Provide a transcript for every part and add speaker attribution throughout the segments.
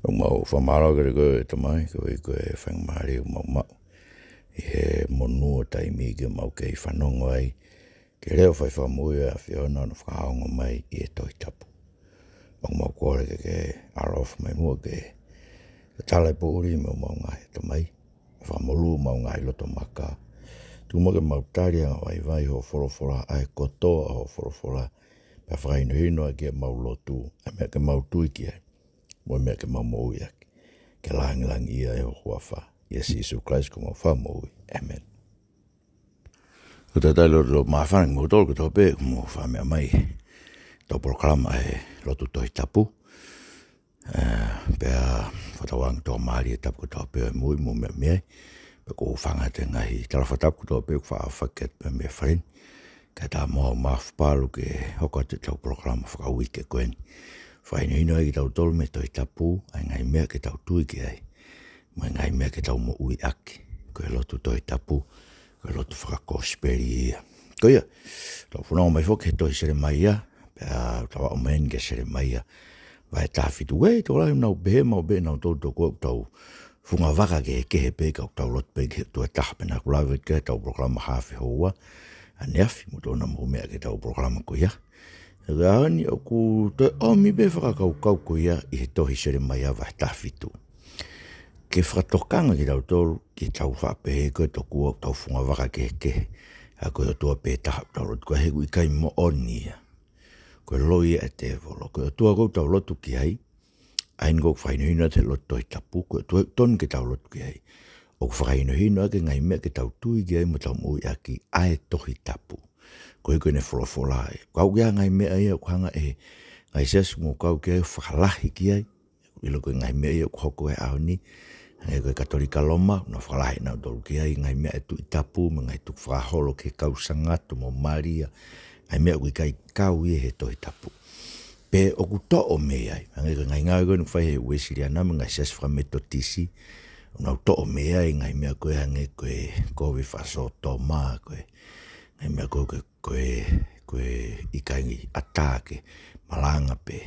Speaker 1: Mau whamaro kere koe tamai, koe koe whangmari mau mau. I he monua taimi ke mau kei whanongo ai. Ke reo whai whamui a whiona na whakaongo mai I e toi tapu. Mau kore ke arof mai mua ke talai pōri mau ngai tamai. Whamolu mau ngai loto maka. Tuma ke mau tari anga vai ho whorofora ai kotoa ho whorofora. Pa whainu hino ke mau lotu. A mea ke mau tui ki ai. Moi mea ke mau moui aki. Ke langi ia e ho huawha. Yes, Jesu Christ ko mau wha moui. Amen. Ko tatai lo mawhanang mo tolu ko tō pē mo wha mea mai. Tō proklama e lotu toi tapu. Pea whatawang tō maari e tapu ko tō pē e mui mo mea mea. Pea ko whanga te ngahi. Tala whatapu ko tō pē ko wha awhaket pē mea whain. Ka tā moa mawhapalu ke hoko te tau proklama whakawui ke koen. Whainu hino e ki tau tolu me toi tapu, ai ngai mea ke tau tui ki ai. Mai ngai mea ke tau mo ui aki. Koe lotu toi tapu, koe lotu whakakosperi ia. Koia, tau whanau mai whoke he toi sere mai ia, pea tawa o men ke sere mai ia. Vai tāwhitu, wei, tō lai nau behe mau behe nau tau tau tau whunga waka ke he pe kau tau lotu pe ke tua tahpena kulavet ke tau proklama hawhi hoa. Aneafi, mo tōna mo mea ke tau proklama ko ia. Rani o ku te mi be whakakau ko ia I he tohi sere mai awa tawhitu. Ke whakatokanga ki tau tolu ki tau whapehe koe tō kua tau whunga waka ke. A koe o tua pē tahap tau lotu koe hegu I kai mo oni ia. Koe loi e te volo. Koe o tua kou tau lotu ki ai. Ain kou whainohino te lotu toi tapu. Koe tua ton ki tau lotu ki ai. O ku whakainohino ke ngai mea ke tau tui ki ai mo tau mui aki ae tohi tapu. Koe koe ne wholofola e. Kau kia ngai mea ia kuhanga e. Ngai sesu mo kau kia whakalahi ki ai. Ilo koe ngai mea ia kuhoko e au ni. Ngai koe katolika loma. Na whakalahi nau tolu ki ai. Ngai mea e tu I tapu. Me ngai tu whakaholo ke kau sangatu mo maria. Ngai mea kui kai kau I he tohi tapu. Pe o ku to'o mea ai. Ngai koe ngai ngau koe nuk whai he uesiri ana. Me ngai sesu whametotisi. Nau to'o mea ai. Ngai mea koe hange koe kovi whasoto maa koe. Ngai mea koe ikai atake malanga pe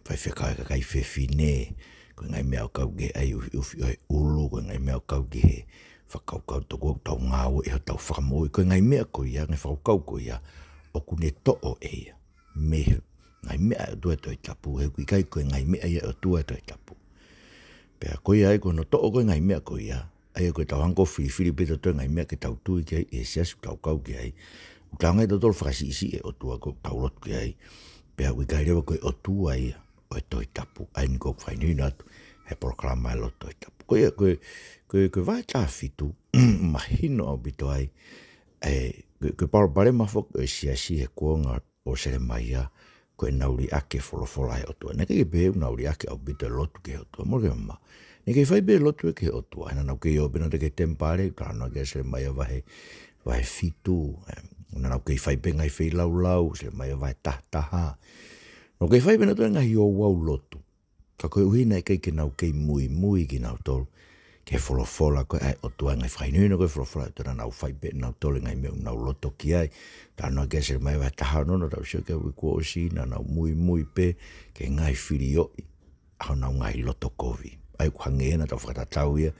Speaker 1: whai kai whewhine koe ngai mea kau ge ai ufi oi ulu koe ngai mea kau ge he whakau toko tau ngāo ho tau whakamoi koe ngai mea koe ia ngai whakau koe ia o kune to'o e ia mehe ngai mea o tua toi tapu he kui kai koe ngai mea ia o tua toi tapu pea koe ai koe no to'o koe ngai mea koe ia ai koe tau hanko whiri pita toi ngai mea ke tau tui ki ai e siasu tau kau ki ai Tau ngai tau tolu whakasi isi e o tua ko tau lotu ki ai. Pea ui kai rewa koe o tua ia o e toi tapu. Ai ni kou whainu atu he proklama e lo toi tapu. Koe vai tāwhitu mahino au bito ai. Koe parapare mawhok o e siasi he kuonga o sere mai ia. Koe nauri ake wholofola he o tua. Neke ke pehe nauri ake au bito e lotu ke o tua. Morke mama. Neke whai be lotu e ke o tua. Hena nau ke o bina te ke tempare. Tāna ke sere mai ia vahe fitu. Una nau kei whai pengai whai lau, se mai o vai tahtaha. No kei whai pena toi ngahi o wau lotu. Ka koe uhina e kei ke nau kei mui ki nau tolu. Ke wholofola koe ai o tua ngai whainui koe wholofola. Tuna nau whai pe nau tolu ngai meu nau loto ki ai. Tāna ke se mai vai taha nono tau sio ke wiko o sina nau mui pe. Ke ngai whiri oi. Au nau ngai loto kovi. Ai kuhangeena tau whakatatau ia.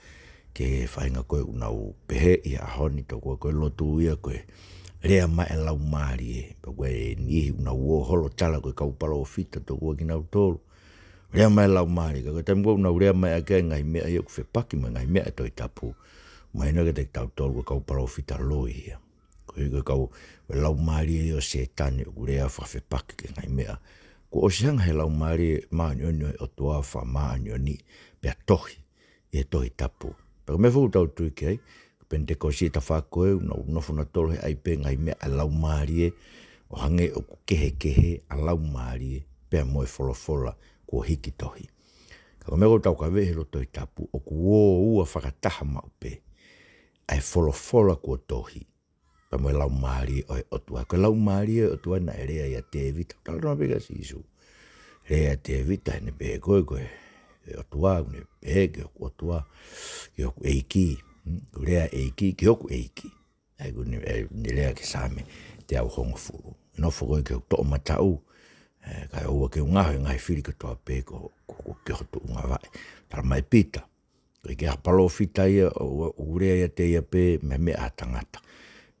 Speaker 1: Ke whainga koe unau pehe ia ahoni tau koe lotu ia koe. Rea mai e lau maari e. Pa koe nihi una uo holo tala koe kaupalo o fita to koe ki nau tolu. Rea mai e lau maari. Ka koe taimu koe una rea mai a kea ngai mea ia ku whepaki ma ngai mea toi tapu. Mai ina ke te tau tolu koe kaupalo o fita loi ia. Koe kau lau maari e o setane o rea whawhepaki ke ngai mea. Ko o sianga he lau maari e maanioni o tua wha maanioni pia tohi. E tohi tapu. Pa me fu tau tui kei. Pente ko si ta whakoe, no funa tolu he aipe ngai mea a lau maari e, o hange o kehe a lau maari e, pea moe wholofola kua hiki tohi. Ka mego tau ka wehe lo toi tapu, o kuo ua whakataha mau pe, ai wholofola kua tohi, pea moe lau maari e o tua. Ko lau maari e o tua na e rea ia te evita, tau rama peka si isu. Rea te evita, ne pe koe, o tua, ne pe o tua, ki o eiki, Rea eiki, ki hoku eiki. Aiku ni rea ke same te au hongo furu. No furu ke to matau. Ka ua ke ngaho ngai whiri ka toa pe ko ko ke hotu unga vai. Tara mai pita. Ko ke hapalo fita ia o urea ia te ia pe me a tangata.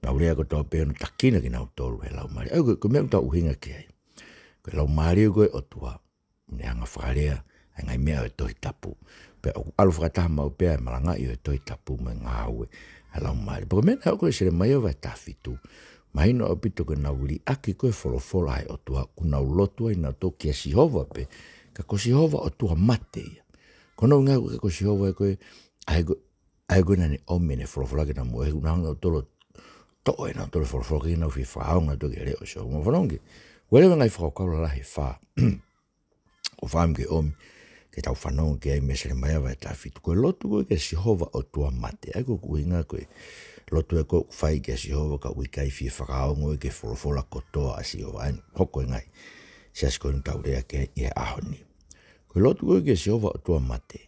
Speaker 1: Na urea ko tō pe no takina ki nau tolu he lau mari. Au ko mea uta uhinga ki ai. Ko lau mari ko o tua. Ne anga whakarea. Ngai mea o tohi tapu. Pe alu whakataha mau pea malanga i o tohi tapu me ngā ue. He lau mari. Pako mea au ko sere mai o vai tawhitu. Mahino o pito ko nau li aki koe wholofola ai o tua. Ku nau lotua i nau tō kia Sihova pe. Ka ko Sihova o tua mate ia. Kono ngā ka ko Sihova e koe. Ai koe nani omene wholofola ki na mua. He kuna hanga o tolo toa e nau tolo wholofola ki nau whi whaonga tō ki reo sio. Mo whanongi. Wherever ngai whakaukau la he wha. O whaam ke omi. Ke tau whanonga ki ai mesere mai awa e tawhitu. Koe lotu koe ke Sihova o tua mate. Ai koe kuhinga koe. Lotu e koe whai ke Sihova ka wikai fie whakaongo e ke wholofola kotoa a Sihova. Ai hoko e ngai. Sias koe ntaurea ke i ahoni. Koe lotu koe ke Sihova o tua mate.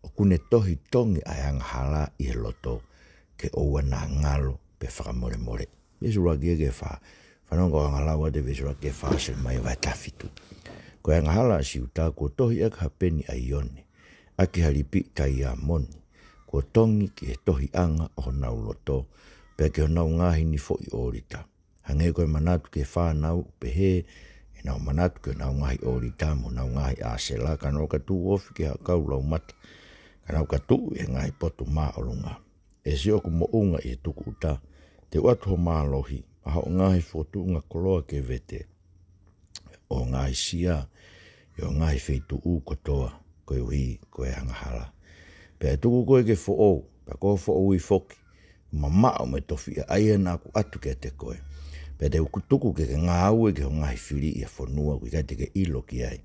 Speaker 1: O kune tohi tongi ai anghala i he loto ke oua na ngalo pe whakamore more. Vesura kia ke wha. Whanonga o angalawa te vesura ke wha se mai vai tawhitu. Koe anghala si uta ko tohi eka hapeni a ione. Aki haripi tai a moni. Ko tongi ki he tohi anga o nau loto. Pe ke o nau ngahi ni fo i orita. Hange koe manatu ke whanau pe he. E nau manatu ke nau ngahi orita mo nau ngahi a sela. Ka nau katu ofi ke hakau lau mata. Ka nau katu e ngahi potu maa olunga. E si oku mo unga i tuku uta. Te watu ho maa lohi. Aho ngahi fotu unga koloa ke vete. O ngai sia, o ngai feitu u kotoa, koe uhi, koe hangahala. Pea tuku koe ke fo'ou, pea koe fo'ou i foki, mamao me tofi a aia nā ku atu ke te koe. Pea te tuku ke ngā aue ke o ngai whiri i a whanua, kui kai te ke ilo ki ai.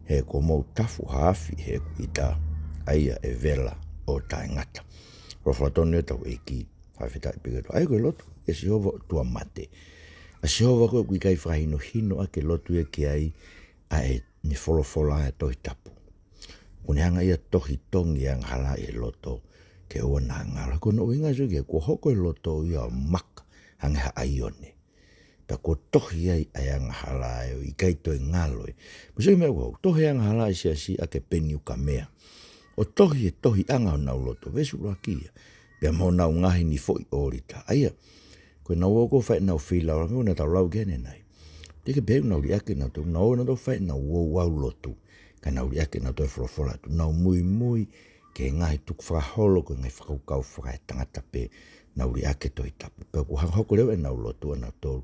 Speaker 1: He ko mou tafu haafi he ku ita, aia e vela o tae ngata. Roflatone e tau e ki, hawhita i pikato, ai koe lotu, e Sihova tua mate. A Sihova koe kui kai whahino hino a ke lotu e ki ai a e ni wholofola e tohi tapu. Kune hanga ia tohi tongi ang hala e loto ke ua nā ngala. Kono uinga so kia kua hoko e loto ia o maka hanga ha aione. Pa kua tohi ai ai ang hala e o i kaito e ngalo e. Muso i mea kua tohi ang hala e si a ke peni uka mea. O tohi e tohi anga o nau loto. Vesu rakia. Pea mo nau ngahi ni fo i orita. Aia. Koe nau oko whai nau whila ora ngau na tau lau gene nai. Teke peu nau riake nau tau nau na tau whai nau wau lotu. Ka nau riake nau tau wholofola tu nau mui ke ngai tuk whakaholo ko ngai whakaukau whakai tangata pe nau riake toi tapu. Pea ku hako leo e nau lotu nau tolu.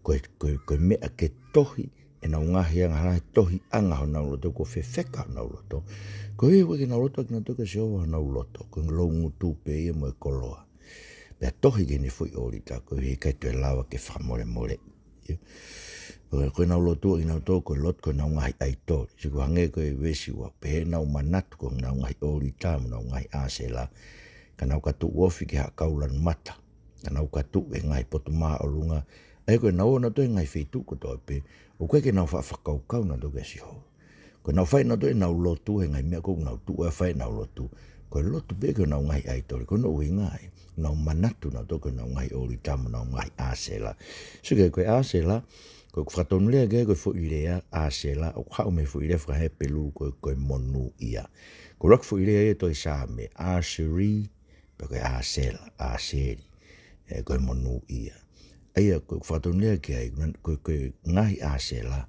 Speaker 1: Koe mea ke tohi e nau ngahi anga hara tohi anga ho nau lotu ko whewheka ho nau lotu. Koe iwa ke nau lotu ki nau toka Sihova ho nau lotu. Koe ngalo ngutu pe ia mo e koloa. Pea tohi ke ni fui orita, koe he kai tue lawa ke whamore more. Koe nau lotu i nau tō, koe lot koe nau ngahi aitori. Si koe hange koe wesi wa, pe he nau manatu koe nau ngahi orita, nau ngahi asela. Ka nau katu uofi ke hakaulan mata. Ka nau katu e ngai potu maa olunga. Ai koe nau ona toi ngai wheitu ko toi pe, o koe ke nau whakaukau na toke Sihova. Koe nau whai na toi nau lotu, he ngai mea koe nau tu e whai nau lotu. Koe lotu pe koe nau ngahi aitori, koe no ui ngai. Nau manatu na toko nau ngai ori tamu nau ngai asela. So koe asela, koe whakatonu lea koe fu ilea asela, o hao me fu ilea whakahe pelu koe monu ia. Koe rak fu ilea e toi saa me aseri, pe koe asela, aseri, koe monu ia. Aia koe whakatonu lea koe ngahi asela,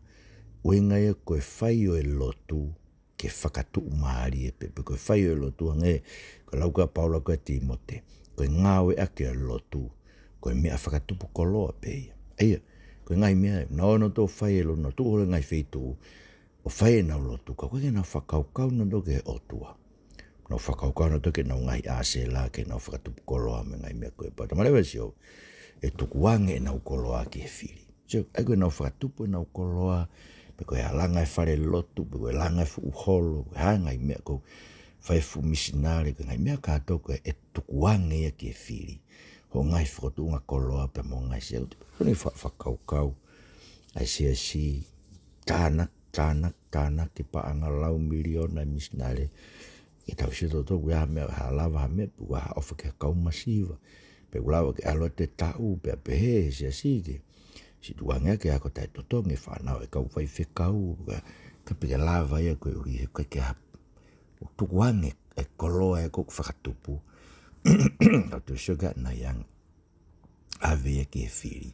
Speaker 1: ue ngai koe whai o e lotu, ke whakatu maari e pepe, koe whai o e lotu, hange, koe lauka Paula koe Timote, koe ngāwe ake a lotu, koe mea whakatupu koloa peia. Eia, koe ngai mea, nao no tō whai e lotu, tō hore ngai wheitu, o whai e nau lotu, ka koe nau whakaukau na toke e otua. Nau whakaukau na toke nau ngai ase la, ke nau whakatupu koloa me ngai mea koe pata. Malewa sio, e tukuange e nau koloa ki e whiri. Sio, e koe nau whakatupu e nau koloa, pe koe alanga e whare lotu, pe koe langa e fuuholo, koe hanga i mea koe, whai fu misinare, koe ngai mea kātoko e tukuange ia ki e whiri. Ho ngai whakotu unga koloa pe mo ngai sia. Kone whakaukau, ai sia si, tāna ki paanga lau miliona misinare. Ke tau si toto kue ha mea, ha lava ha mea, pu ha ofa ke kau masiva. Pe ulawa ke alo te tau, pe he sia si ke. Si tuange ke ako tai totonge whanau e kau whai whekau, ka pika lava ia koe ui he koe ke hap. O tukuange e koloa e koku whakatupu. Ka tu sugar na yang ave e ke whiri.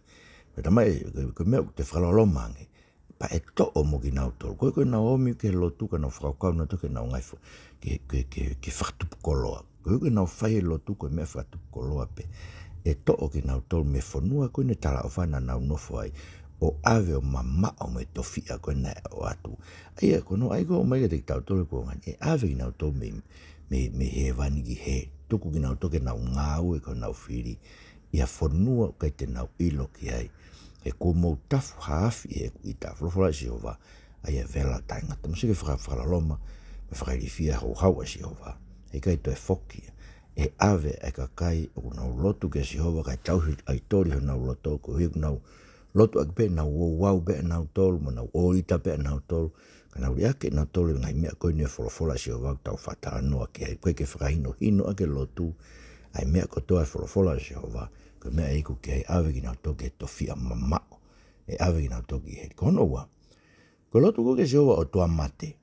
Speaker 1: Peta mai, koe mea te whalolomange. Pa e to o mo ki nau tolu. Koe na omi ke lotu ka nau whakakau na toke nau ngaifu. Ke whakatupu koloa. Koe nau whai lotu koe mea whakatupu koloa pe. E to o ki nau tolu me whanua koe ne tala o whana nau nofo ai. O ave o mamao me tofia koe na o atu. Aia kono ai ko mai te tau tolu ko ngani. E ave ki nau tolu me he vani ki he. Tuku ki nau toke nau ngau e ko nau whiri. Ia whanua kai te nau ilo ki ai. E ko mou tafu haafi e ku i tafu lofola si hova. Aia vela tainga. Tamasike whakaloma. Me whakarifia hau haua si hova. E kai to e fokia. E ave e kakai o nau lotu ke si hova. Kai tauhi ai tori ho nau loto. Ko hiu nau lotu ak pe nau wau pe nau tolu. Mo nau oita pe nau tolu. Ka nau riake nau tolu ngai mea koe ni wholofola si hova. Tau whatara noa ki ai. Koe ke whakahino hino ake lotu. Ai mea kotoa wholofola si hova. Ko mea eiku ki ai ave ki nau toke tofia mamao. E ave ki nau toki he. Kono ua. Ko lotu ko ke si hova o tua mate.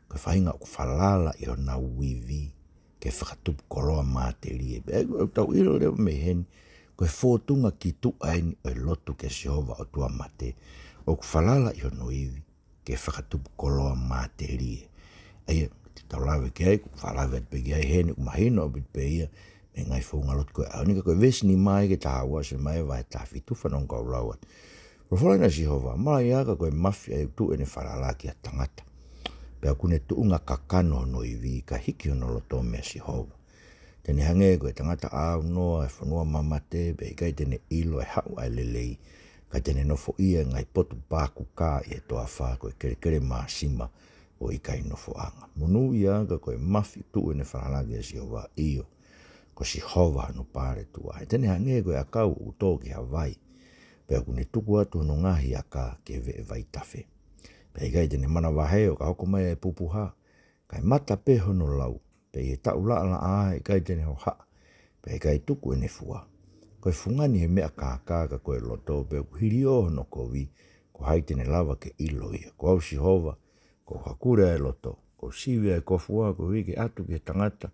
Speaker 1: Ko whainga o whalala i o nau wivi. Ke whakatupu koloa mate rie. E tau iro reo me hen. Ko e fōtunga ki tu aini o lotu ke si hova o tua mate. O ku whalala i o no wivi. Ke whakatupu koloa mate rie. Aia, te tau lawe ki ai. Ku whalawe at pegi ai hen. Ku mahino o bit pe ia. Me ngai whaunga lotu koe au. Nika koe vesi ni mai ke tahawa se mai vai tafi tufa non kau lauat. Rofola na si hova. Mara iaka koe mafi ai tu ene whalala ki a tangata. Pea kune tuunga kakano no iwi ka hiki ono loto mea si hova. Tene hange koe tangata au noa e whanua mamate. Pe kai tene ilo e hau ai lelei. Kai tene nofo ia ngai potu pāku kā i e toa wha koe kere maa sima o i kai nofo anga. Monu iaka koe mafi tu ene whalala ki a si hova iyo. Ko si hova no pare tua. E tene hange koe a kau uto ki Hawaii. Pea kune tuku atu no ngahi a ka ke ve vai tafe. Pea kai tene mana wahe o ka hoko mai e pupuha. Kai mata pe hono lau. Pea he tau laa la a e kai tene ho ha. Pea kai tuku ene fua. Koe fungani he mea ka koe loto. Pea ku hiri o hono kovi. Ko hai tene lava ke ilo ia. Ko au si hova. Ko hakura e loto. Ko siwi e kofua. Ko hiki atu ke tangata.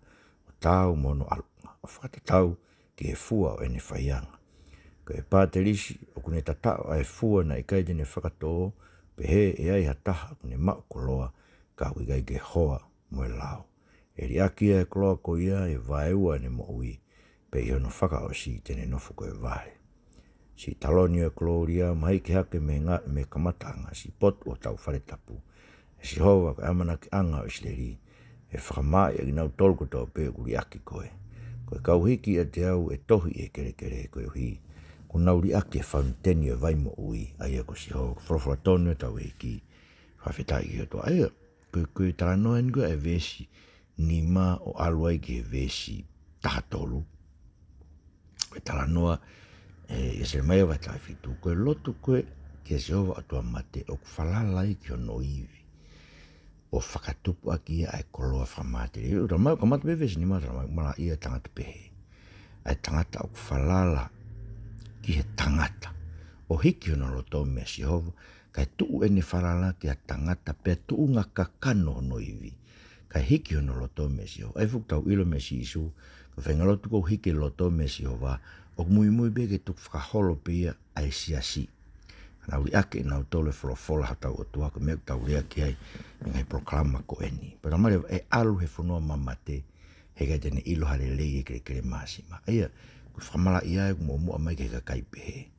Speaker 1: O tau mono alu. O whakatatau ki e fua o ene whaianga. Ko e pāterisi o kune tatao a e fua na i kai tene whakatoo, pe he e ai hataha kune mau koloa ka hui kai ke hoa mo e lao. E riaki e koloa ko ia e vaeua ne mo ui, pe i hono whaka o si tene nofu ko e vae. Si taloni e koloria mai ke hake me kamatanga si pot o tau whare tapu. E si hova ka amana ki anga o isleri, e whakamai e ginau tolko tau pe o riaki koe. Koe kauhiki a te au e tohi e kere koe hui. Ko nauri ake e whauniteni e vai mo ui. Aia ko si hau whorofora tonu e tau hiki. Whawhetai ki ato. Aia, koe taranoen koe e vesi. Ni ma o aluai ki e vesi tahatolu. Koe taranoa e se mai vai tai fitu. Koe lotu koe ke se hova atua mate o kuwhalalai ki o no iwi. O whakatupu aki ai koloa whamate. Ura mai o kamata pewesi ni mara mara ia tangata pehe. Ai tangata o whalala ki he tangata. O hiki ono loto mea si hova. Kai tuu ene whalala ki a tangata pe tuu ngā kakano no iwi. Kai hiki ono loto mea si hova. Ai whuktau ilo mea si isu. Ka whengalotu kou hiki loto mea si hova. O mui bege tuk whakaholo pe ia ai siasi. Nau ri ake nau tole wholofola hatau o tuaka mea tau rea ki ai ngai proklama ko eni. Pero mare e alu he whanua mamate he kai tene ilo hare lege kere maasima. Aia, ku whamala ia e kumomua mai ke kakai pehe.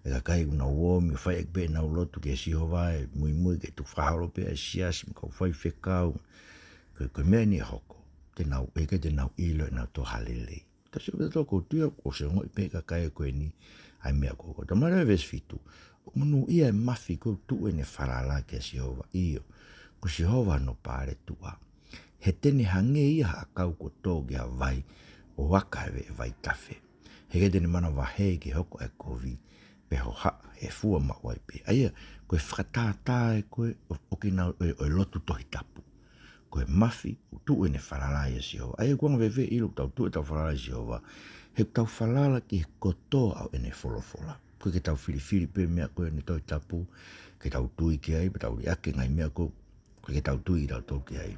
Speaker 1: E kakai kuna uomi, whai ek pe nau lotu ke si hova e mui ke tuk whaharo pe e siasi mkau whai whekau. Koe mea ni hoko, te nau eke te nau ilo e nau to hale lei. Kasi o toko tua o se ngoi pe kakai ko eni ai mea koko. Ta mare ves fitu. Manu ia e mafi ko tu ene wharala ke si hova iyo. Ko si hova no pare tua. He tene hange ia a kau ko tōgi a vai o waka e vai tafe. He ke tene mana wahe ki hoko e kovi. Pe ho ha e fua mawai pe. Aia, koe whakatata e koe o ki nau e lotu tohi tapu. Koe mafi o tu ene wharala ia si hova. Aia kuanga vewe ilo tau tu e tau wharala si hova. He tau whalala ki he kotoa au ene wholofola. Koe ke tau whiriwhiri pe mea koe ni toi tapu. ke tau tui ke ai, tau li ake ngai mea ko, ke tau tui tau tau ke ai.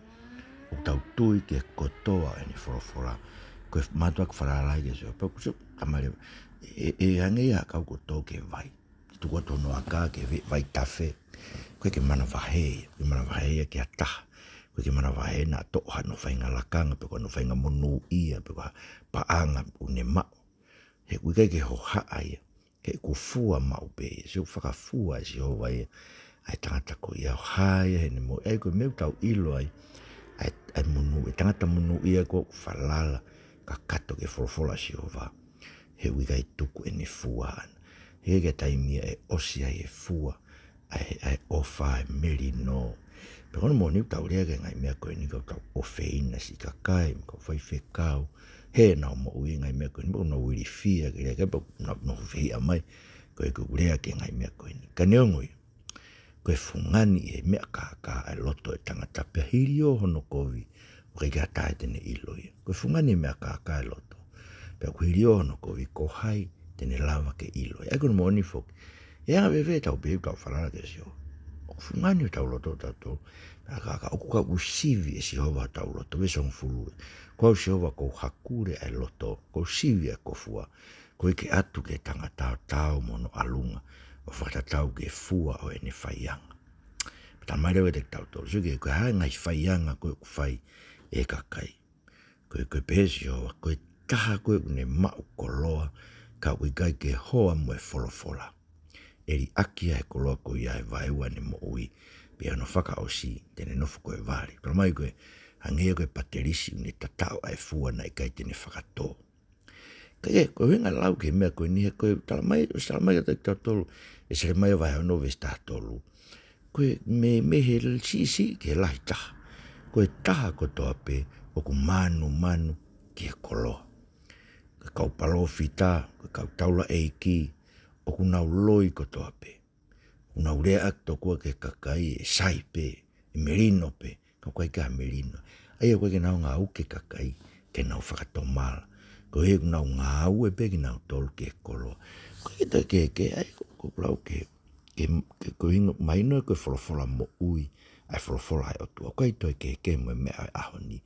Speaker 1: O tau tui ke kotoa e ni whorofora, koe matua ke wharalai ke seo, pau kusu, tamare, hange ia kau koto ke vai, tukua tono aka ke vai tafe, koe ke mana wahe ke ataha, koe ke mana wahe na toha no whainga lakanga, pe koe no whainga monu ia, pe koe paanga une mau, he koe ke ho haa ia, ke kufua mau pe, se whakafua si ho vai, ai tangata ko ia haia he ni mo, ai koe meu tau ilo ai monu, tangata monu ia ko whalala, ka kato ke wholofola si ho va, he wikai tuku e ni fua ana, he ke taimia e osi ai e fua, ai ofa e meri no, pe kono mo ni tau rea ke ngai mea koe ni kau tau ofeina si kakai, ko whai whekau, he nao mo ui ngai mea koe ni, mo no wiri fia, ke rea ke pa no whea mai, koe ko rea ke ngai mea koe ni, ka neongoi, koe fungani e mea kaka e loto e tangata pia hiri o hono kovi o kei kia tae tene ilo ia. Koe fungani e mea kaka e loto. Pia ko hiri o hono kovi ko hai tene lava ke ilo ia. Eko no mooni foki. E anga wewe tau peu tau wharana ke sio. O fungani o tau loto tau tau. Pia kaka o kuka usivi e sihova tau loto. Wesong fulu. Kwa sihova ko hakure e loto. Ko sivi e kofua. Koe ke atu ke tangata tau mono alunga. O whatatau ke fua o ene whaianga. Pata marewe te tau tau, so ke koe hae ngai whaianga koe ku whai e kakai. Koe pēsi hoa, koe taha koe kune mau koloa, ka koe kai ke hoa mue wholofola. Eri akia he koloa koe ia e vaeua ne mo ui, pia no whaka o si, tene nofu koe vāri. Pata mai koe, hangea koe paterisi une tatao ai fua na i kai tene whakatō. Kaya koe wenga lau ke mea koe ni he koe talamai a te tolu e sere mai vai ono vesta tolu. Koe me he si ke lahi taha. Koe taha ko toa pe o ku manu ke koloa. Koe kau palo fita, koe kau taula eiki, o ku nau loi ko toa pe. O nau rea akto kua ke kakai e sai pe, e merino pe, kau koe ka merino. Aia koe ke nau ngā uke kakai, ke nau whakatomala. Ko he nau ngā ue pe ki nau tolu ke koloa. Ko he ta ke ai ko plau ke ko hingo mai no ko wholofola mo ui ai wholofola ai otua. Ko he toi ke mo me ai ahoni.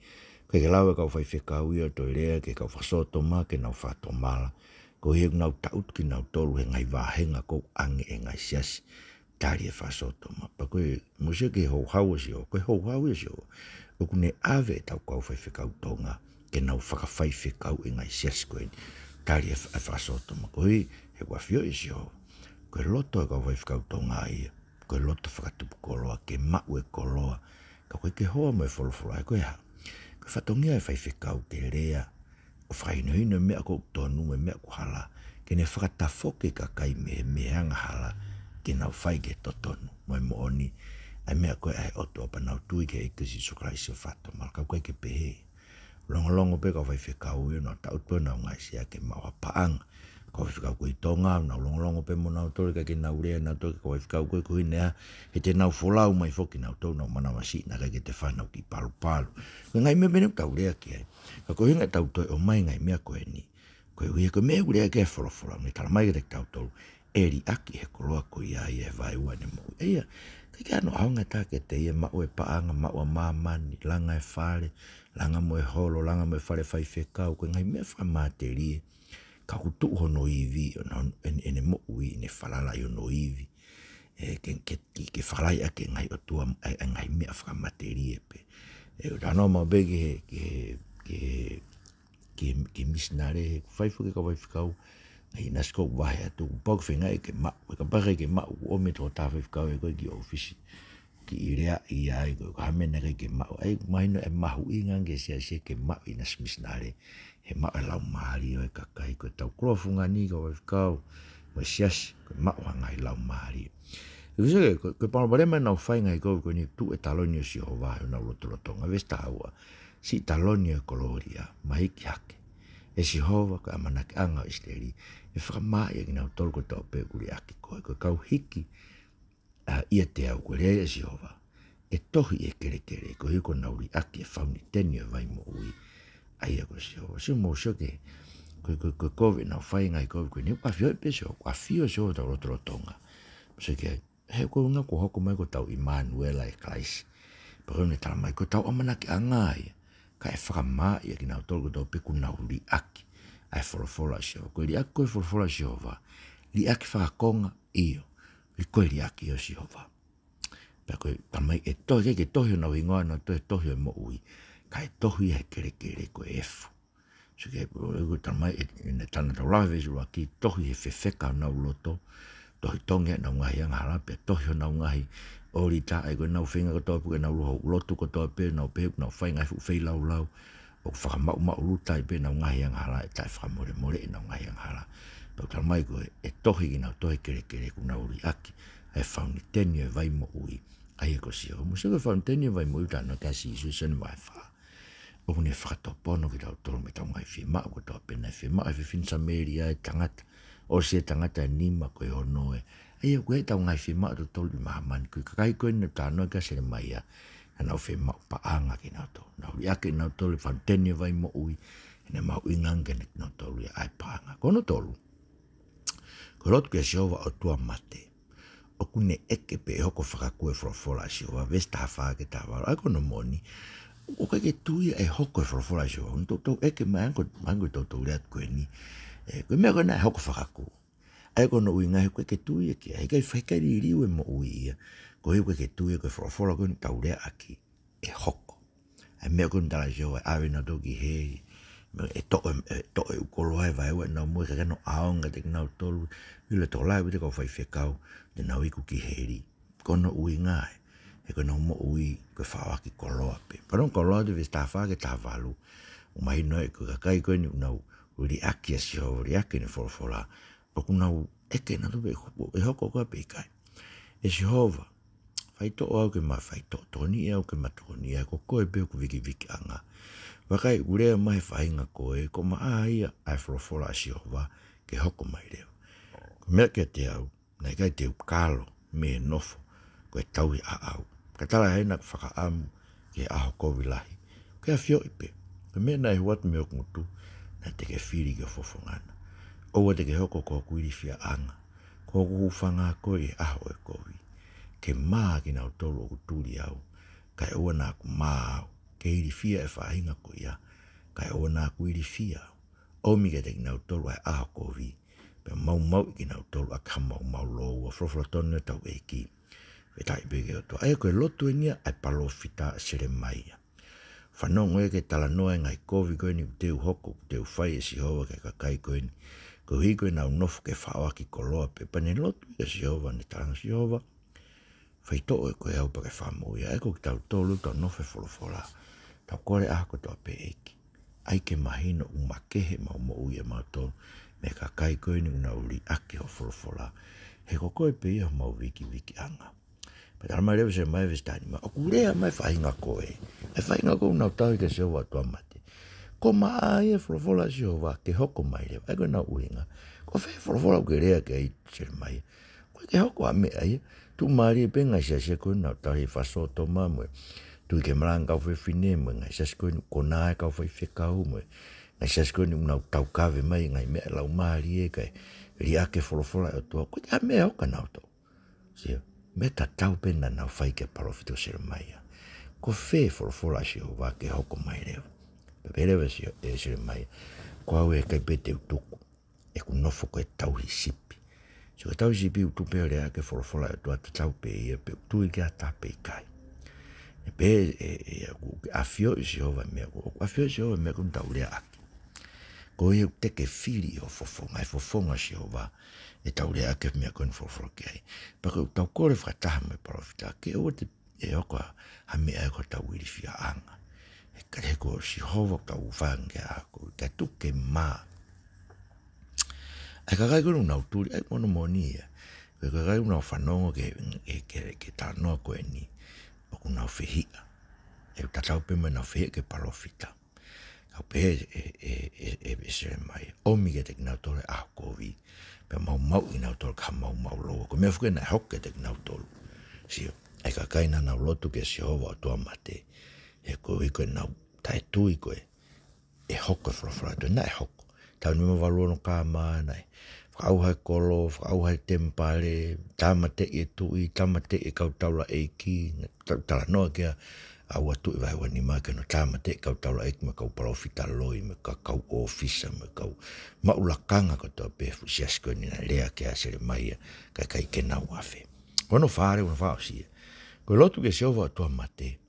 Speaker 1: Ko ke lau e kau whai whekau ia toi rea ke kau whasoto ma ke nau whatomala. Ko he nau taut ki nau tolu he ngai wāhenga ko ange e ngai siasi. Tari e whasoto ma. Pa ko he musio ke hou hau si o. Ko he hou hau si o. O kune ave tau kau whai whekau tonga. Ke nau whakawhai whekau e ngai siasi koe ni. Tari e whasoto ma. Ko he wafio i si o. Koe loto e kau whai whekau tonga ia. Koe loto whakatupu koloa. Ke mau e koloa. Ka koe ke hoa mo e wholofora e koe ha. Koe whatongia e whai whekau ke rea. O whainohino mea ko tonu me mea ku hala. Ke ne whakatafoke ka kai me hanga hala. Ke nau whai ke totonu. Moi mo oni. Ai mea koe ai oto pa nau tui ke ikasi sukraisi o whatomal. Ka koe ke pehe. Longo pe ka whai whekau i no tautpo nau ngai sia ke maua paanga. Ka whai whekau koe i tonga, nau longo pe mo nau tore ka ke nau rea nau tore ka whai whekau koe koe nea. He te nau wholau mai whoki nau tau nau mana wasi na ka ke te whanau ki palu. Koe ngai mea mene tau rea ki ai. Ka koe hinga tau toi o mai ngai mea koe ni. Koe ui koe mea rea ke wholofora. Me tala mai ke te tau tolu. Eri aki he koloa koe ai e vai ua ne mo. Eia, ke ano aunga ta ke te ia mau e paanga, mau a mamani, langa e whare. Langa mo e holo, langa mo e whare whai whekau, koe ngai mea whamaterie. Ka kutu hono iwi, ene mo ui, ne whalala i hono iwi. Ke whalai ake ngai o tua, ngai mea whamaterie pe. E o tano ma bege ke misinare, whaifuke ka whai whekau, ai nasko wahe atu, pok whengai ke mau, ka pake ke mau, o me tō tā whai whekau e koe ki ofisi. Ki i rea i ai koe, ka hamena kai ke mau, ai maino e mahu i ngange sia ke mau i nas misnare, he mau e lau maari o e kakai, koe tau krofunga ni ka whekau, koe siasi, koe mau hanga i lau maari. Koe panabarema nau whainga i koe, koe ni tu e talonio si ho wahe, nau lotolotonga, vesta haua, si talonio e koloria, mahiki hake, e si hova koe amanake anga o isteri, e whakamai e ki nau tolko tau pe kuri aki koe, koe kau hiki, ia te au koe rea si hova. E tohi e kere, ko hiko nauri aki e whauni teni e vai mo ui. Aia ko si hova. Si mo sio ke, koe nau whainga i koe, koe ni kwa fio e pe sio, kwa fio sio tau rotorotonga. So ke, he ko nga ko hoko mai ko tau Emmanuel ai Christ pero ne tala mai ko tau amana ki angai ka e whakama ia ki nau tolu ko tau peku nau li aki ai wholofola Jehova ko li aki koe wholofola Jehova li aki whakakonga iyo li koe li aki o Jehova pa koe tamai e tohi ke tohi nau ingoa no tohi o mo ui ka e tohi he kere koe efu so ke ko tamai e ne tana tau lawe vezu aki tohi he fefeka nau loto tohi tonge nau ngahi ang harape tohi nau ngahi ori ta ai ko nau whenga ko topu ke nau lotu ko tope nau pehu nau whainga fu whei lau o whakamau mau luta i pe nau ngahi ang hara e tai whakamore more e nau ngahi ang hara tau tamai ko e tohi ki nau tohi kere ku nau uri aki ai whauni teni e vai mo ui ai e ko si o musiko whauni teni e vai mo ui tano kasi isu sani mai wha o kune whakatopono ki tau tolo me tau ngai whima o ko tau pena whima ai whiwhinsa meri ai tangata o se tangata e nima koe ono e ai o koe tau ngai whima o tolo i mahamani koe kakai koe na tano e kasere mai a nau whima o paanga ki nau tolo nau riake nau tolo i whanteni vai mo ui ina mau ingange ni nau tolo i ai paanga kono tolo ko rotu ke Jehova o tua mate o kune eke pe hoko whakakue wholofola Jehova vesta hawha ke tāwaro ai kono moni o ke tui e hoko e wholofola Jehova un tau eke mango tau reat koe ni koe mea koe na e hoko whakaku ai kono ui ngahi koe ke tui e kia hei kai riu e mo ui ia koe koe ke tui e koe wholofola koe ni tau rea aki e hoko ai mea koe ni tala Jehova awe na toki hei e to e ukolo ai vai wa na mo ka no aonga te na tolu ile to lai te ko fai fekau de na iku ki heri kono ui ngai e kono mo ui ko fa ki kolo ape pero kolo de vista fa ke ta valu o mai no e ko kai ko ni no uri aki si o uri aki ni fola o kuna e ke na do e hoko ko ape kai e Jehova fai to o ke ma fai to ni e o ke ma to ni e ko ko e be ku viki anga wakai ure mai whainga koe, ko maaia ai wholofola Jehova ke hoko mai reo. Ko mea ke te au, nei kai te ukalo me nofo, ko e tauhi a au. Ka tala heina whakaamu ke aho kowilahi. Ke a fio ipe, ko mea nei huat me okungutu, na te ke whiri ke fofongana. Oua te ke hoko ko kuiri fia anga, ko kuhufanga koe e aho e kowi. Ke maa ki nau tolu o kuturi au, kai oua nā ku maa au. Ke iri fia e whahinga ko ia, kai o nā ku iri fia. Omi ke te ki nau tolu ai aho kowi, pe mau ki nau tolu a ka mau lou, a frofrotone tau eiki. Wetai bege o to, ai koe lotu e nia, ai palofita sere maia. Whanongo e ke tala noa ngai kowi koe ni teu hoko, teu whai e Jehova ke kakai koe ni. Ko hi koe nau nofu ke whaoa ki koloa, pe pane lotu e Jehova, ne talanga Jehova. Whai to'o e koe au pa ke whamui, ai ko ki tau tolu tau nofe wholofola. Tau kore ako toa pe eki. Ai ke mahino umakehe mau mo uia mau tolu. Me ka kai koe ni una uri aki ho wholofola. He ko koe pe ia mau wiki anga. Pa tala mai rewa se mai vestani ma. Oku rea mai whainga koe. Ai whainga koe unau tau ke Jehova tua mate. Ko maa ia wholofola Jehova ke hoko mai rewa. Ai koe nau uinga. Ko whai wholofola uke rea ke ai sere mai. Koe ke hoko ame ai. Tu maari e penga sia koe nau tau he whasoto mamwe. Tu ke marang kau whai whine mo, ngai sas koe ni konae kau whai whekau mo, ngai sas koe ni unau tau kawe mai, ngai mea lau maari e kai, riake wholofola e o tua, koe te mea oka nau tau. Sia, me ta tau pena nau whai ke parofito sere mai a. Ko whē wholofola Jehova ke hoko mai reo. Pepe rewa e sere mai, ko au e kai pete utuku, e ku nofo koe tau hi sipi. So e tau hi sipi utupe o reake wholofola e o tua, te tau pe ia, pe utui ke a tape i kai. E pe afio i Jehova mea ko afio i Jehova mea kun tau rea aki ko e te ke whiri o fofonga e fofonga Jehova e tau rea aki mea kun fofonga ki ai pa ko tau kore whakataha me parofita ke o te e oko ha mea e ko tau iri fia anga e kare ko Jehova tau whange ako ka tuke maa ai kakai kono unau turi ai mono monia e kakai unau whanongo ke tā noa koe ni o nau whihia. E tatau pe me nau whihia ke palofita. Kau pe e sere mai. Omi ke te kinau tole aho kowi. Pe mau i nau tole ka mau loa. Ko mea whuke na hoke te kinau tolu. Sio, e ka kaina nau lotu ke Jehova o tua mate. E ko i koe nau tae tui koe. E hoko whrawhra. Tui na e hoko. Tau nima waluono ka maa nai. whakauhai kolo, whakauhai tempare, tamate e tui, tamate e kautaula eiki, tala noa kia, au atu i vai wani maka no tamate kau taula ek me kau profita loi me kau ofisa me kau maulakanga ko to pe fusias ko ni na lea ke asere mai kai ke na wafe ono fare ono fa si ko lotu ke sova to mate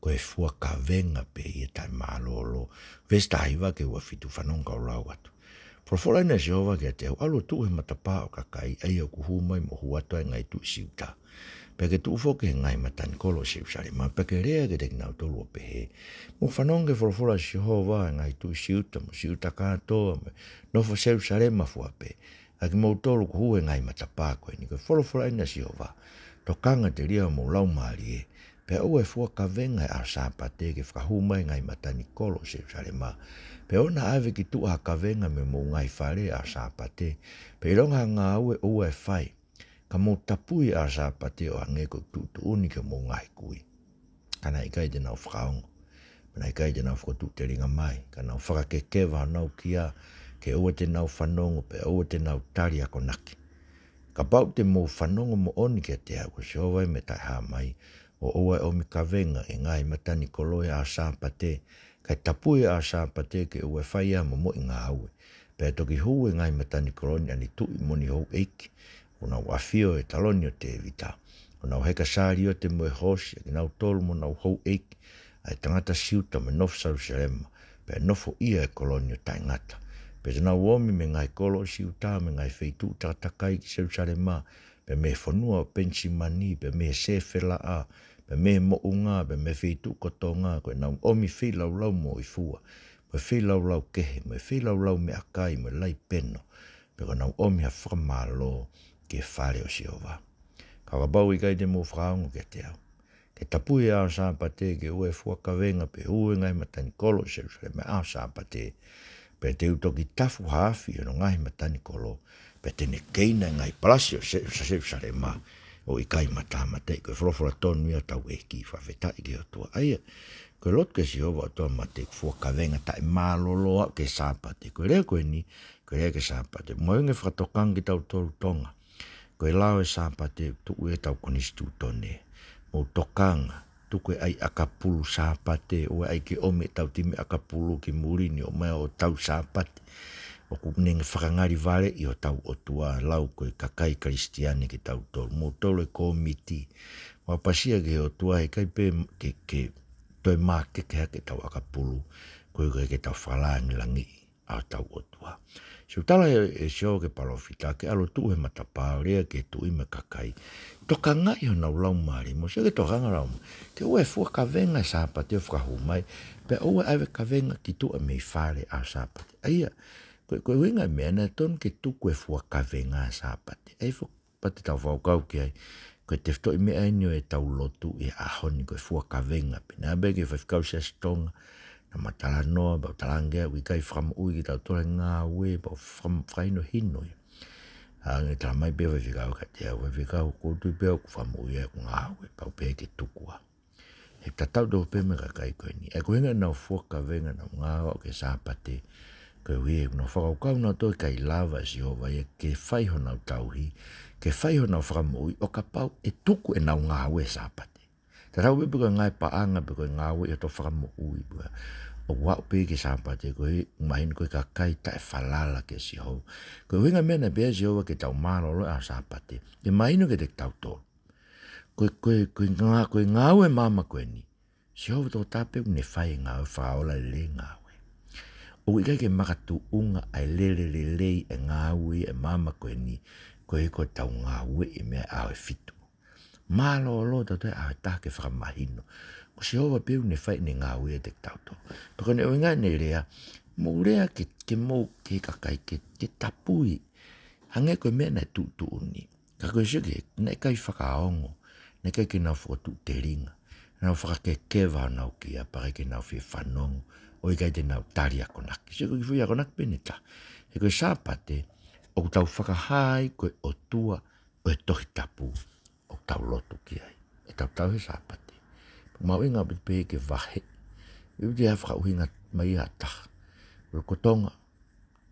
Speaker 1: ko e fua ka venga pe e tai malolo vesta iva ke wa fitu fanon ka la watu profola na sova ke te alo tu e matapa o kai ai ku hu mai mo hu atu ngai tu siuta peke tu foke ngai matan kolo sipsari ma peke rea ke tek nau tolu pe he mo fanonge forfola Jehova ngai tu siuta mo siuta kato no fo sipsari ma fuape aki mo tolu ku ngai matapa ko ni ko forfola ina Jehova to kanga te ria mo lau mari pe o e fua ka venga a sapate ke fa hu mai ngai matan kolo sipsari ma pe ona ave ki tu a ka venga me mo ngai fare a sapate pe ronga nga o e fai ka mo tapui a sapate o ange ko tu unika mo ngai kui kana ikai de na fraung na ikai de na fo tu te ringa mai kana faka ke keva na kia ke o te na fanong pe o te na taria konaki ka pau te mo fanong mo oni ke te ko so vai me ta ha mai o mi ka venga e ngai matani koloi a sapate ka tapui a sapate ke o fai mo nga au pe to ki hu ngai matani koloni ani tu mo ni ho ek una wafio e talonio te evita. Una heka sario te moe hosi, e nau tolu mo nau hou eiki, ai tangata siuta me nofu Jerusalema, pe nofo ia e kolonio tai ngata. Pe te nau omi me ngai kolo siuta, me ngai feitu tatakai ki Jerusalema, pe me fonua o pensimani, pe me sefela a, pe me mounga, pe me feitu kotonga, koe nau omi fei lau lau mo i fua, me fei lau lau kehe, me fei lau lau me akai, me lai peno, pe koe nau omi ha whakamalo, ke fare o Jehova. Ka wabau i kai te mo whaongo ke te au. Ke tapui a sapate ke ue fuaka venga pe ue ngai matani kolo Jerusalem a sapate. Pe te utoki tafu haafi o ngai matani kolo. Pe te ne keina ngai palasio Jerusalem o i kai matamate. Koe whorofora tonu ia tau e ki whawheta i ke o tua. Aia, koe lot ke Jehova o tua mate fuaka venga tai maloloa ke sapate. Koe rea koe ni, koe rea ke sapate. Moenga whakatokangi tau tolu tonga. Koe lao e sapate tuku e tau konistu tone. Mo tokanga, tuku e ai akapulu sapate, o ai ke ome tau time akapulu ki murini o mea o tau sapate. O kupunenge whakangari vale i o tau o tua lau koe kakai kristiane ki tau tolu. Mo tolu e komiti. Wapasia ke o tua e kai pe ke toi maa keke hake tau akapulu. Koe koe ke tau whalangi langi a tau o tua. Si utala e sio ke palofita ke alo tu e matapa rea ke tu i me kakai. Toka ngai o nau lau mari mo se ke toka nga lau. Ke ue fua ka venga sapate o whakahu mai. Pe ue aive ka venga ki tu e mei fare a sapate. Aia, koe winga mea na ton ke tu koe fua ka venga a sapate. Ei fu pati tau whaukau ki ai. Koe te fto i mea inyo e tau lotu e ahoni koe fua ka venga. Pena bege whakau se stonga. Na matala noa, bau talangia, wikai wham ui ki tau tole ngā ue, bau whaino hino. Nge tala mai bea whawhikau ka te au, whawhikau koutu bea ku wham ui e ku ngā ue, bau bea ke tukua. He tatau do pe me kakai koe ni. E koe nga nau whoka venga nau ngā o ke sāpate, koe hui e kuna whakaukau nau toi kai lava si hova e ke whaiho nau tauhi, ke whaiho nau wham ui, o ka pau e tuku e nau ngā ue sāpate. Te rau wepe koe ngai paanga pe koe ngā ue e to whakamu ui bua. O wau pe ke sapate koe mahin koe kakai ta e whalala ke si hou. Koe winga mena bea si hou ke tau marolo a sapate. Ke mahino ke te tau tō. Koe ngā ue mama koe ni. Si hou tō tape une whai ngā ue whaola le ngā ue. O ikai ke makatu unga ai lele e ngā ue e mama koe ni. Koe koe tau ngā ue e mea au e fitu. Malo lo to te a ta ke fra mahino. Ko se ova pe ne fai ne nga ue te tauto. Ko ne o nga ne rea mo rea ke mo ke ka kai ke tapui. Hange ko me na tu ni. Ka ko se ke ne kai whakaongo. Ne kai ke na fo tu te ringa. Na whaka ke va na ki a pare ke na fi fanong. O i kai te na taria konaki. Se ko ki fuia konaki peneta. E ko sapate o tau whakahai ko o tua o e tohi tapu. O tau lotu ki ai. E tau he sapate. Mau inga pe ke vahe. Iu te hawha uhinga mai a taha. Ro kotonga.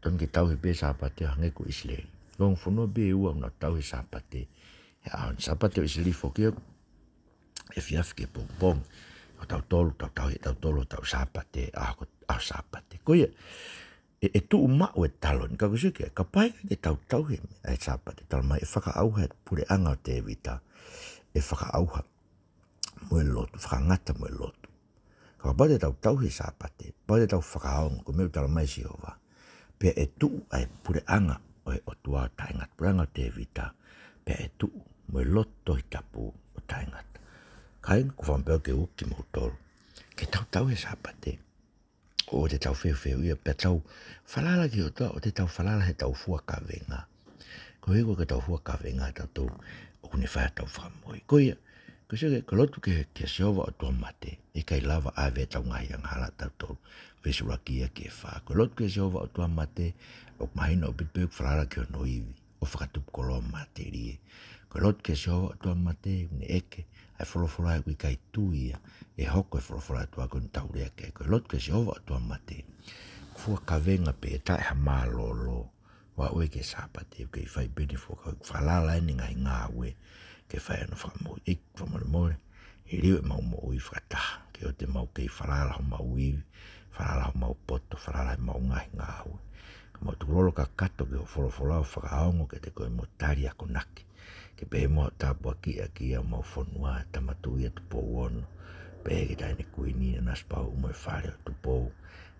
Speaker 1: Ton ke tau he pe sapate hange ko Israeli. long fono be ua una tau e sapate e a sapate o sili fokia e fiaf ke pong o tau tolu tau sapate a sapate koia e tu uma o e talon ka kusuke ka pai ke tau he e sapate tal mai e whaka auha pure anga o te evita e whaka auha mo e lotu whaka ngata mo e lotu ka pate tau he sapate pate tau whaka aonga ko meu tal mai si ova pe e tu ai pure anga o tua taingat pure anga o te evita pe e tu mo e loto i tapu o taingat kain ko whampeo ke uki mo tolu ke tau he sapate o te tau whewheu ia pe tau whalala ki o toa o te tau whalala he tau fua ka venga ko hego ke tau fua ka venga tau tau o kune whaia tau whamoi ko ia ko se ke lotu ke seova o tua mate e kai lava a ve tau ngai ang hala tau tau vesurakia ke wha ko lotu ke seova o tua mate o mahina o bitbeuk whalala ki o noivi o whakatup kolo mate rie ko lotu ke seova o tua mate une eke ai wholowhola e kui kai tuia e hoko e wholowhola e tua kuni taurea ke ko lotu ke seova o tua mate kua ka venga pe e tae ha maa lolo wa oe ke sapate ke i whai bene fuka whalala e ninga i ngā ue ke whai anu whakamoi ik whakamoi i riu e mau mo ui whakataha ke o te mau ke i whalala ho mau iwi whalala ho mau poto whalala e mau ngahi ngā ue ka mau tukurolo ka kato ke o wholowhola o whakaongo ke te koe mo tari ako naki ke pe mo tapua ki a ki a mau whonua tamatu i a tupo wono pe ke taine kuini na naspau mo e whare o tupo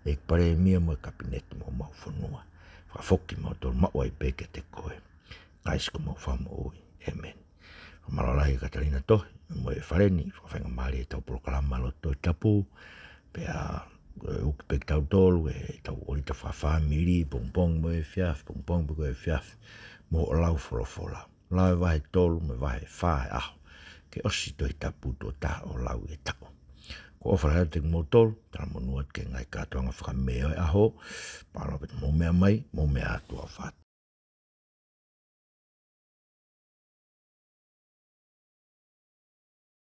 Speaker 1: e pare mia mo e kabinete mo mau whonua whafoki mo tol mau ai pe ke te koe kaisiko mo whamo ui amen Malolai Katarina tohi mo e whareni whawhenga maari e tau proklama loto i tapu pe a uki pek tau tolu e tau orita whawhamiri pongpong mo e fiaf pongpong mo e fiaf mo o lau wholofola lau e wahe tolu me wahe whae aho ke osi to i tapu to ta o lau e tau ko ofara te mo tolu tala mo nuat ke ngai katoanga whakameo e aho palo pet mo mea mai mo mea atua whata